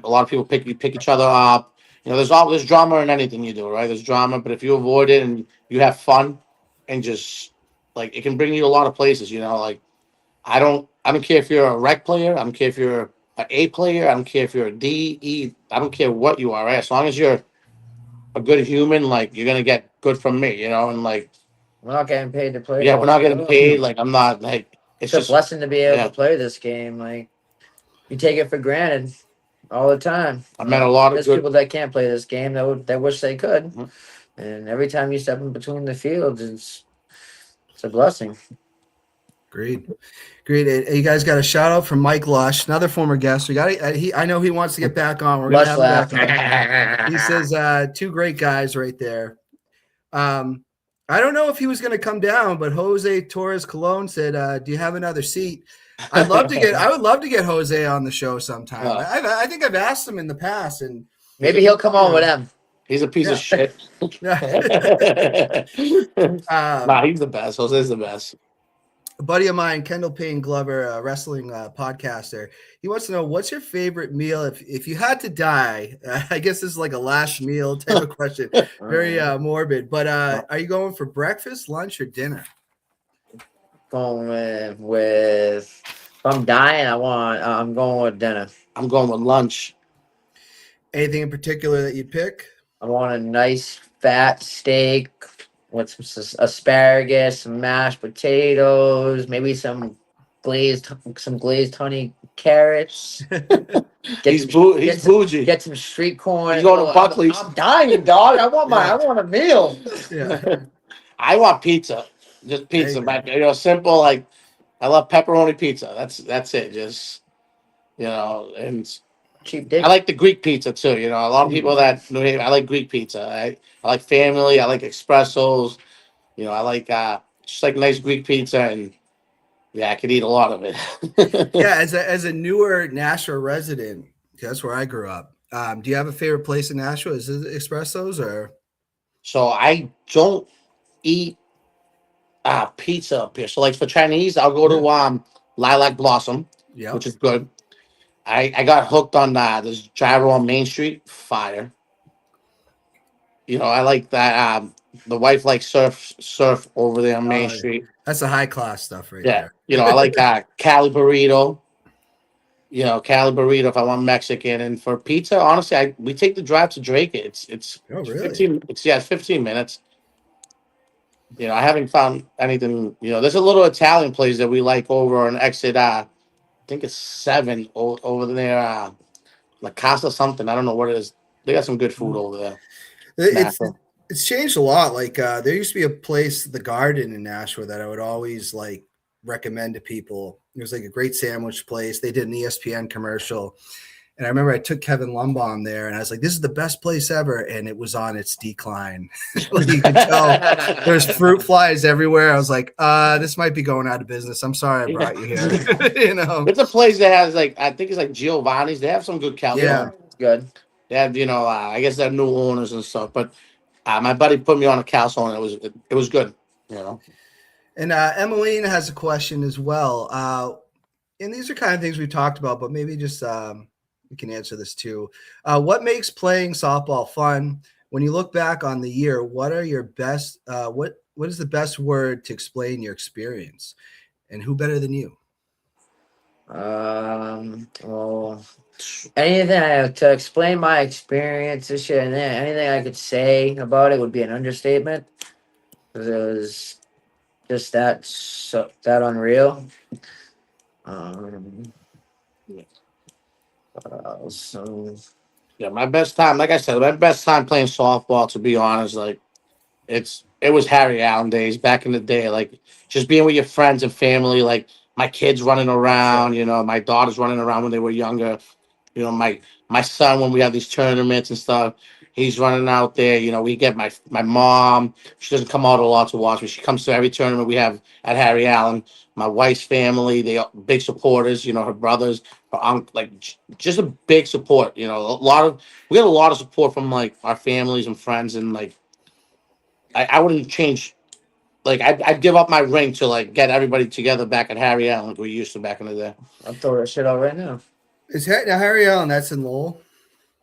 lot of people pick each other up. There's drama in anything you do, right? There's drama, but if you avoid it and you have fun and just like it can bring you a lot of places. Like I don't care if you're a rec player. I don't care if you're an A player. I don't care if you're a D, E. I don't care what you are, right? As long as you're a good human, like you're gonna get good from me, and like We're not getting paid to play. yeah, we're not getting paid. Like I'm not like It's it's a just blessing to be able yeah. to play this game. Like you take it for granted all the time. I met a lot of There's good. people that can't play this game that wish they could. Mhm. And every time you step in between the fields, It's a blessing. Great. You guys got a shout out from Mike Lush, another former guest. We got. I know he wants to get back on. We're gonna Lush have him laugh. back on. He says, two great guys right there. I don't know if he was going to come down, but Jose Torres Colon said, "Do you have another seat?" I would love to get Jose on the show sometime. I think I've asked him in the past, and Maybe he'll come on with them. He's a piece of shit. Nah, he's the best. Jose's the best. A buddy of mine, Kendall Payne Glover, a wrestling podcaster, he wants to know, what's your favorite meal if you had to die? I guess this is like a last meal type of question. Very morbid. But are you going for breakfast, lunch, or dinner? Going with if I'm dying, I'm going with dinner. I'm going with lunch. Anything in particular that you'd pick? I want a nice fat steak with some asparagus, some mashed potatoes, maybe some glazed honey carrots. He's bougie. Get some street corn. He's going to Buckley's. I'm dying, dog. I want a meal. Yeah. I want pizza. Just pizza. Simple. Like, I love pepperoni pizza. That's it. Just, and cheap dick. I like the Greek pizza too. A lot of people that I like Greek pizza. I like family. I like espressos. I like just like nice Greek pizza, and I could eat a lot of it. Yeah, as a newer Nashville resident, that's where I grew up. Do you have a favorite place in Nashville? Is it espressos or? So I don't eat pizza up here. So like for Chinese, I'll go to Lilac Blossom, which is good. I got hooked on this gyro on Main Street. Fire. I like that. The wife likes surf over there on Main Street. That's the high class stuff right there. I like Cali Burrito. Cali Burrito if I want Mexican. And for pizza, honestly, we take the drive to Drake. It's 15. It's 15 minutes. I haven't found anything. There's a little Italian place that we like over on exit. I think it's 7 over there. La Casa something. I don't know what it is. They got some good food over there. It's changed a lot. Like there used to be a place, the Garden in Nashville, that I would always like recommend to people. It was like a great sandwich place. They did an ESPN commercial. And I remember I took Kevin Lumbon there and I was like, this is the best place ever. And it was on its decline. Like you could tell there's fruit flies everywhere. I was like, this might be going out of business. I'm sorry I brought you here. It's a place that has I think it's like Giovanni's. They have some good calzone. Yeah. Good. They have, I guess they have new owners and stuff. But my buddy put me on a calzone. It was good, And Emmeline has a question as well. And these are kind of things we've talked about, but maybe just we can answer this too. What makes playing softball fun? When you look back on the year, what are your best? What is the best word to explain your experience? And who better than you? Well, anything to explain my experience this year, and anything I could say about it would be an understatement. Because it was just that unreal. My best time, like I said, my best time playing softball, to be honest, like it was Harry Allen days back in the day, like just being with your friends and family, like my kids running around, my daughters running around when they were younger, my son when we have these tournaments and stuff, he's running out there, we get my mom, she doesn't come out a lot to watch me, she comes to every tournament we have at Harry Allen. My wife's family, they are big supporters, her brothers, her uncle, like just a big support, we got a lot of support from like our families and friends, and like I wouldn't change, like I'd give up my ring to like get everybody together back at Harry Allen like we used to back in the day. I'm throwing that shit out right now. Is Harry Allen? That's in Lowell.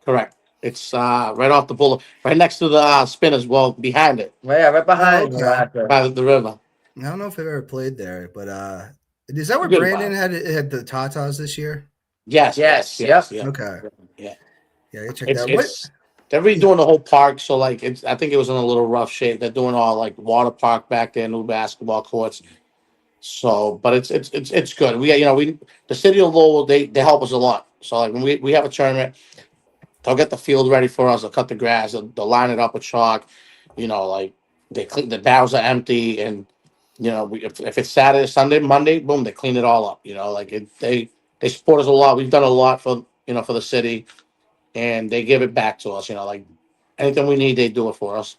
Correct. It's right off the boulevard, right next to the Spinners. Well, behind it. Yeah, right behind by the river. I don't know if I've ever played there, but is that where Brandon had the Tatas this year? Yes. Okay. Yeah. Yeah, check that out. They're redoing the whole park, so like I think it was in a little rough shape. They're doing all like water park back there, new basketball courts. So, but it's good. We the city of Lowell, they help us a lot. So like when we have a tournament, they'll get the field ready for us. They'll cut the grass. They'll line it up with chalk. Like they clean, the barrels are empty, and You know, if it's Saturday, Sunday, Monday, boom, they clean it all up. You know, like they support us a lot. We've done a lot for the city, and they give it back to us. You know, like anything we need, they do it for us.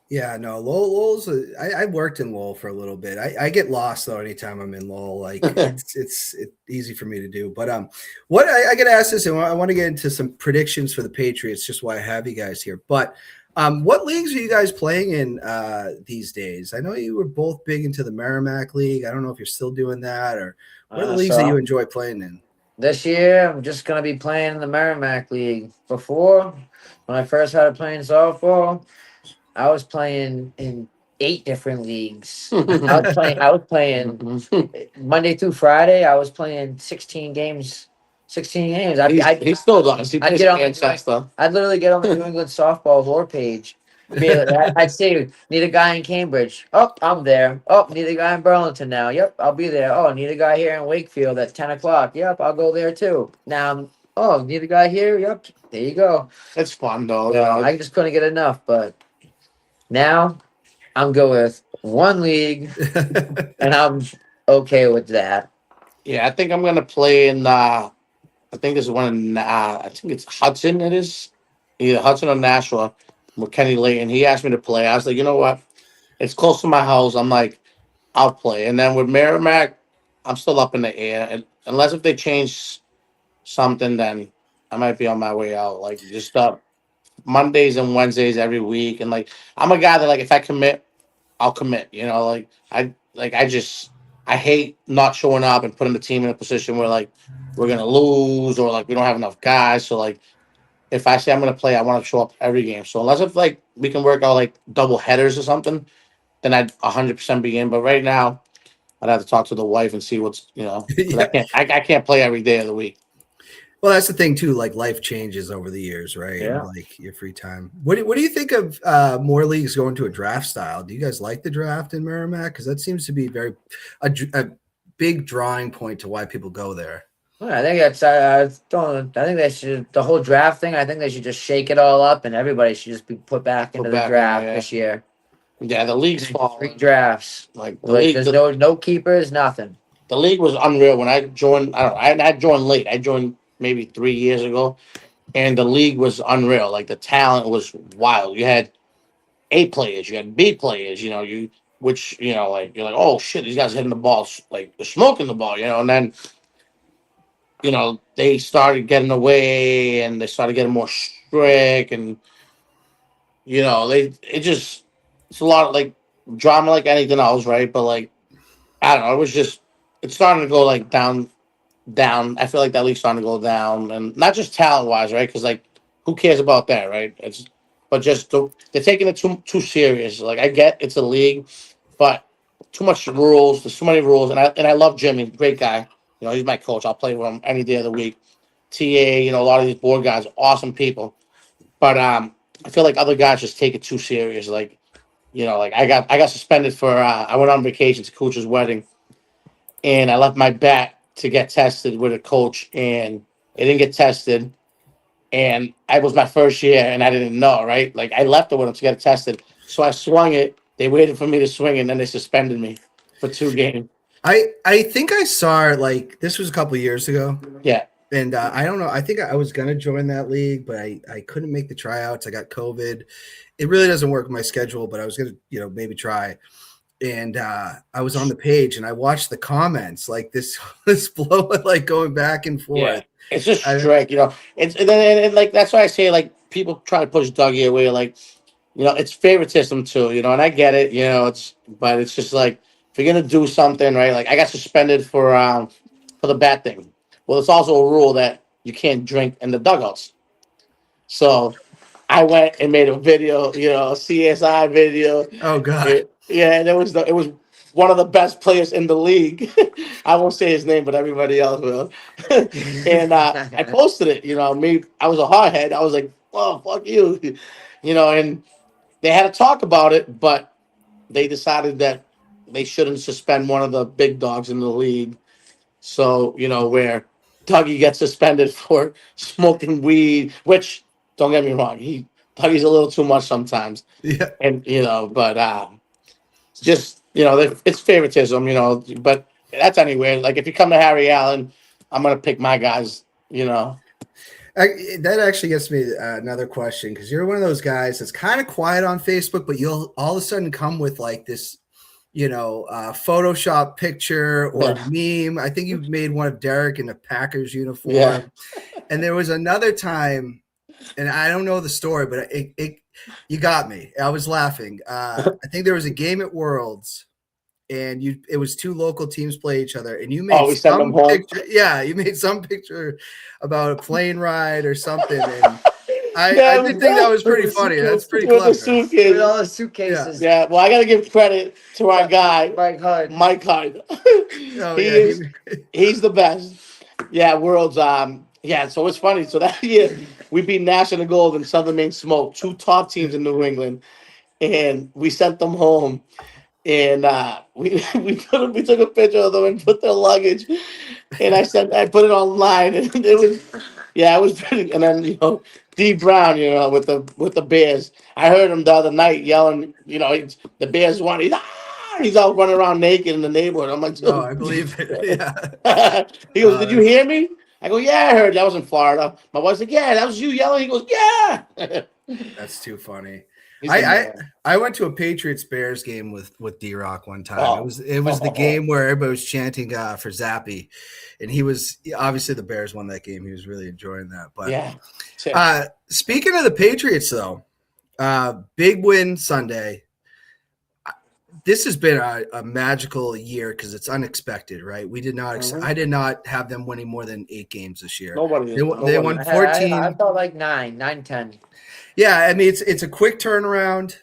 Yeah, no, Lowell's. I worked in Lowell for a little bit. I get lost though anytime I'm in Lowell. Like it's easy for me to do. But what I got to ask this, and I want to get into some predictions for the Patriots, just why I have you guys here. But what leagues are you guys playing in these days? I know you were both big into the Merrimack League. I don't know if you're still doing that, or what are the leagues that you So enjoy playing in? this year, I'm just gonna be playing in the Merrimack League. Before, when I first started playing softball, I was playing in 8 different leagues. I was playing Monday through Friday. I was playing 16 games. 16 games. He still does. He I'd plays get for on the Manchester. I'd literally get on the New England softball lore page. I'd say, need a guy in Cambridge. Oh, I'm there. Oh, need a guy in Burlington now. Yep, I'll be there. Oh, need a guy here in Wakefield at 10 o'clock. Yep, I'll go there too. Now, oh, need a guy here. Yep, there you go. It's fun though. So I just couldn't get enough. But now I'm good with one league, and I'm okay with that. Yeah, I think I'm gonna play in. I think there's one in. I think it's Hudson. It is either Hudson or Nashua with Kenny Layton. He asked me to play. I was like, you know what? It's close to my house. I'm like, I'll play. And then with Merrimack, I'm still up in the air. And unless if they change something, then I might be on my way out. Like just Mondays and Wednesdays every week. And like I'm a guy that like if I commit, I'll commit. You know, I hate not showing up and putting the team in a position where like we're gonna lose or like we don't have enough guys. So like if I say I'm gonna play, I want to show up every game. So unless if like we can work out like double headers or something, then I'd 100% be in. But right now, I'd have to talk to the wife and see what's because Yeah. I can't play every day of the week. Well, that's the thing too. Like life changes over the years, right? And Yeah. like your free time. What do you think of more leagues going to a draft style? Do you guys like the draft in Merrimack? Because that seems to be a big drawing point to why people go there. Well, I think that's. I think they should the whole draft thing. I think they should just shake it all up, and everybody should just be put back into the Back in draft there. this year. Yeah, the league's 3 falling. drafts. Like Like there's no keepers, nothing. the league was unreal when I joined. I don't know. I joined late. I joined maybe 3 years ago, and the league was unreal. Like the talent was wild. You had A players, you had B players. You know, like you're like, oh shit, these guys hitting the ball, like they're smoking the ball. You know, and then they started getting away, and they started getting more strict, and it's a lot of like drama, like anything else, right? But like I don't know, it's starting to go like down. I feel like that league's starting to go down, and not just talent wise, right? Because like, who cares about that, right? But just they're taking it too serious. Like I get it's a league, but too much rules. There's too many rules, and I love Jimmy, great guy. You know, he's my coach. I'll play with him any day of the week. TA, a lot of these board guys, awesome people, but I feel like other guys just take it too serious. Like like I got suspended for I went on vacation to coach's wedding and I left my bat to get tested with a coach, and it didn't get tested. And I was my first year, and I didn't know, right? Like I left it with him to get it tested, so I swung it. They waited for me to swing, and then they suspended me for 2 games. I think I saw it like this was a couple of years ago. Yeah, And I don't know. I think I was going to join that league, but I couldn't make the tryouts. I got COVID. It really doesn't work with my schedule, but I was going to, maybe try. And I was on the page and I watched the comments like this, this blow, like going back and forth. yeah. It's just strict, It's and like that's why I say like people try to push Dougie away, like it's favoritism too, and I get it, but it's just like if you're gonna do something right, like I got suspended for the bat thing. Well, it's also a rule that you can't drink in the dugouts. So I went and made a video, CSI video. Oh God. Yeah, and it was one of the best players in the league. I won't say his name, but everybody else will. And I posted it. I was a hardhead. I was like, "Oh, fuck you," And they had to talk about it, but they decided that they shouldn't suspend one of the big dogs in the league. So where Dougie gets suspended for smoking weed, which don't get me wrong, Dougie's a little too much sometimes. Yeah. And but just it's favoritism, but that's anywhere. Like if you come to Harry Allen, I'm gonna pick my guys. That actually gets me another question, because you're one of those guys that's kind of quiet on Facebook, but you'll all of a sudden come with like this, Photoshop picture or Yeah. meme. I think you made one of Derek in a Packers uniform. Yeah. And there was another time, and I don't know the story, but you got me. I was laughing. I think there was a game at Worlds, and it was two local teams play each other, and you made We send them some home. picture. Yeah, you made some picture about a plane ride or something, and Yeah, I did think that was pretty funny. That's pretty with the clever. suitcase. With all the suitcases. Yeah, well, I got to give credit to our guy, Mike Hunt. Mike Hyde. Oh he yeah, is, he's the best. Yeah, Worlds. Yeah, so it's funny. So that year we beat National Gold and Southern Maine Smoke, two top teams in New England, and we sent them home. And we took a picture of them and put their luggage, and I put it online, and it was pretty. And then D Brown, with the Bears, I heard him the other night yelling, the Bears won. He's out running around naked in the neighborhood. I'm like, no, dude. I believe it. Yeah, He goes, did you hear me? I go, yeah, I heard. That was in Florida. My wife's like, yeah, that was you yelling. He goes, yeah. that's too funny. He's the man. I went to a Patriots Bears game with D-Rock one time. Oh. It was the game where everybody was chanting for Zappy, and he was obviously the Bears won that game. He was really enjoying that. But Yeah. Speaking of the Patriots, though, big win Sunday. This has been a magical year because it's unexpected, right? We did not. I did not have them winning more than 8 games this year. Nobody. They won 14. I felt like 9, 10. Yeah, I mean it's a quick turnaround.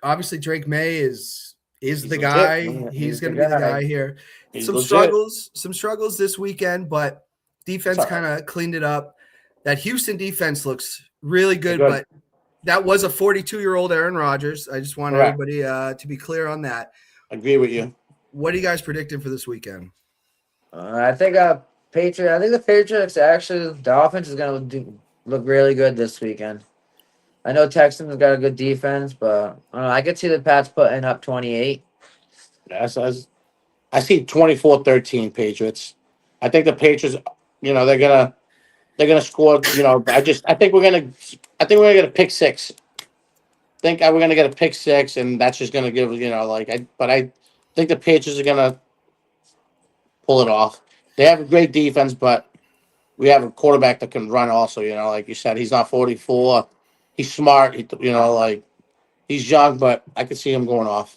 Obviously, Drake May is the guy. Yeah, he's going to be the guy here. He's Some legit. struggles this weekend, but defense kind of cleaned it up. That Houston defense looks really good, but that was a 42-year-old Aaron Rodgers. I just want everybody to be clear on that. Agree with you. What are you guys predicting for this weekend? I think the Patriots actually, the offense is going to look really good this weekend. I know Texans got a good defense, but I could see the Pats putting up 28. Yes, I see 24-13 Patriots. I think the Patriots, they're gonna score. I think we're gonna get a pick six. We're gonna get a pick six, and that's just gonna give But I think the Patriots are gonna pull it off. They have a great defense, but we have a quarterback that can run also. Like you said, he's not 44. He's smart. He's young, but I could see him going off.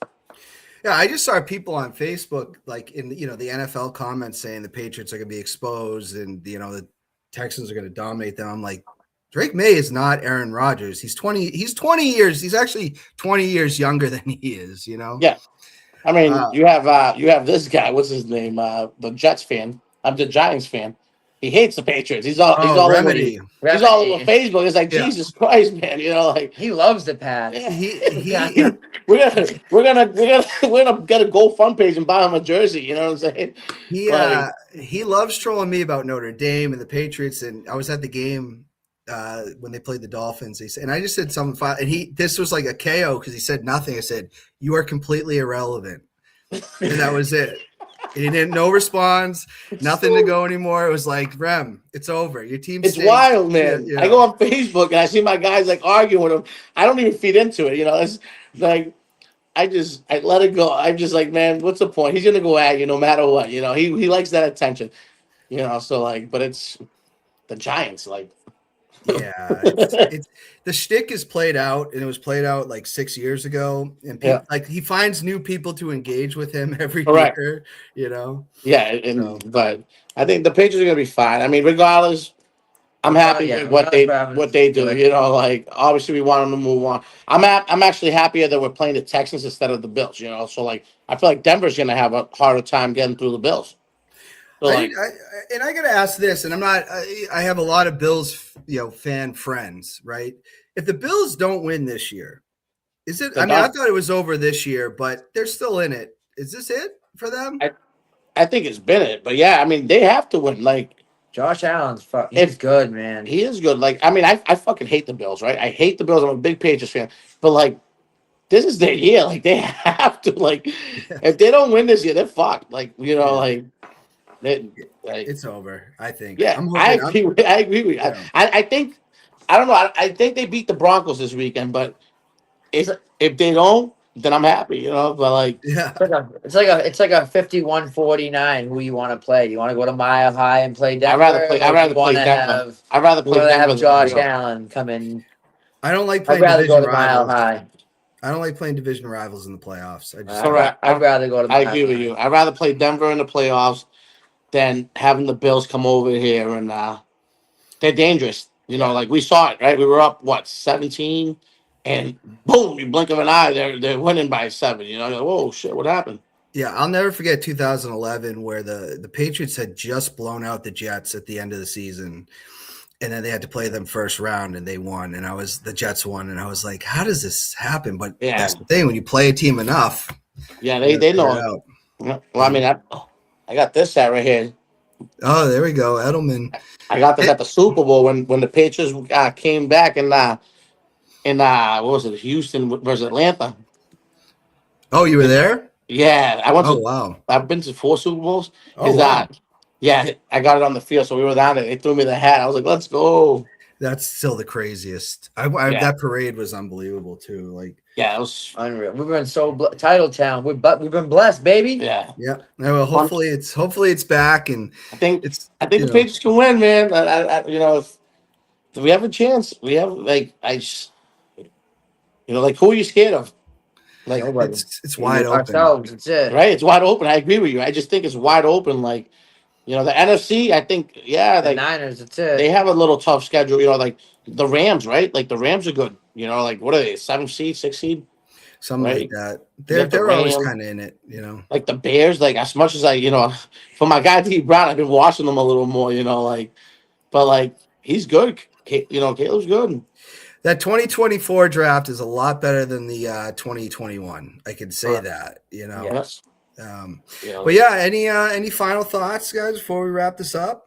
Yeah, I just saw people on Facebook, like in the NFL comments, saying the Patriots are going to be exposed, and the Texans are going to dominate them. I'm like, Drake May is not Aaron Rodgers. He's 20 years. He's actually 20 years younger than he is. Yeah, I mean, you have this guy. What's his name? The Jets fan. I'm the Giants fan. He hates the Patriots. He's all Remedy. He's all over Facebook. It's like, Jesus Christ, man. He loves the Pats. We're gonna get a GoFund page and buy him a jersey. You know what I'm saying? He loves trolling me about Notre Dame and the Patriots. And I was at the game when they played the Dolphins. And I just said something, and this was like a KO because he said nothing. I said, "You are completely irrelevant," and that was it. He didn't, no response, nothing to go anymore. It was like, Rem, it's over. Your team. It's wild, man. I go on Facebook and I see my guys like arguing with him. I don't even feed into it. It's like I let it go. I'm just like, man, what's the point? He's gonna go at you no matter what. He likes that attention. So but it's the Giants. Yeah, it's the shtick is played out, and it was played out like 6 years ago. And he finds new people to engage with him every year. Yeah, but I think the Patriots are gonna be fine. I mean, regardless, I'm happy with what they do. Obviously we want them to move on. I'm actually happier that we're playing the Texans instead of the Bills. So I feel like Denver's gonna have a harder time getting through the Bills. So I got to ask this, and I'm not. I have a lot of Bills, fan friends, right? If the Bills don't win this year, is it? I thought it was over this year, but they're still in it. Is this it for them? I think it's been it, but yeah, I mean they have to win. Josh Allen's he's good, man. He is good. I fucking hate the Bills, right? I hate the Bills. I'm a big Patriots fan, but this is their year. Like they have to. Like if they don't win this year, they're fucked. Like like like It's over. I think. yeah. I'm I hoping. agree. I agree with you. Yeah. I think I don't know. I think they beat the Broncos this weekend, but if they don't, then I'm happy. But like Yeah. It's like a 51-49. Who you want to play? You want to go to Mile High and play I'd Denver, rather play. I'd or do rather you play want to Denver. have I'd rather you play want to Denver have than Josh Allen come in? I don't like I'd playing rather go division to Mile rivals. High. I don't like playing division rivals in the playoffs. I just don't. correct. I'd rather go to I Mile agree with High. you. I'd rather play Denver in the playoffs than having the Bills come over here and they're dangerous. Yeah. Like we saw it, right? We were up 17, and boom, you blink of an eye, they're winning by 7. You're like, whoa, shit, what happened? Yeah, I'll never forget 2011 where the Patriots had just blown out the Jets at the end of the season, and then they had to play them first round and they won, and the Jets won, and I was like, how does this happen? But Yeah, that's the thing, when you play a team enough, yeah, you they gotta they figure know it it. out. Well, I mean, I got this hat right here. Oh, there we go, Edelman. I got this Hey, at the Super Bowl when the Patriots came back in what was it, Houston versus Atlanta. oh, you were there? Yeah, Oh, wow. I've been to 4 Super Bowls. Oh, wow. Yeah, I got it on the field, so we were down there. They threw me the hat. I was like, let's go. That's still the craziest. Yeah, That parade was unbelievable too. Like, yeah, it was. Unreal. We've been title town. We've been blessed, baby. Yeah, yeah. Well, Fun- hopefully it's back, and I think it's I think the Patriots can win, man. If we have a chance, we have like I just like who are you scared of? Like Nobody. it's wide open. Ourselves. That's it. right, it's wide open. I agree with you. I just think it's wide open. Like the NFC. I think The like Niners. That's they it. have a little tough schedule. Like the Rams, right? Like the Rams are good. Like what are they? 7th seed, 6th seed, Something like right? that. You got the They're always Rams. kind of in it. Like the Bears, like as much as for my guy D Brown, I've been watching them a little more, but like he's good. Caleb's good. That 2024 draft is a lot better than the 2021. I can say Right. that. Yes. But yeah, any final thoughts, guys, before we wrap this up?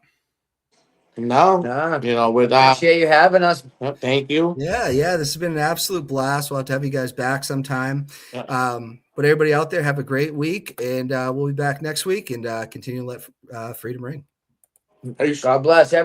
No, Nah. with Appreciate you having us. thank you. Yeah, this has been an absolute blast. We'll have to have you guys back sometime. Yeah. But everybody out there, have a great week, and we'll be back next week and continue to let freedom ring. Peace. God bless everyone.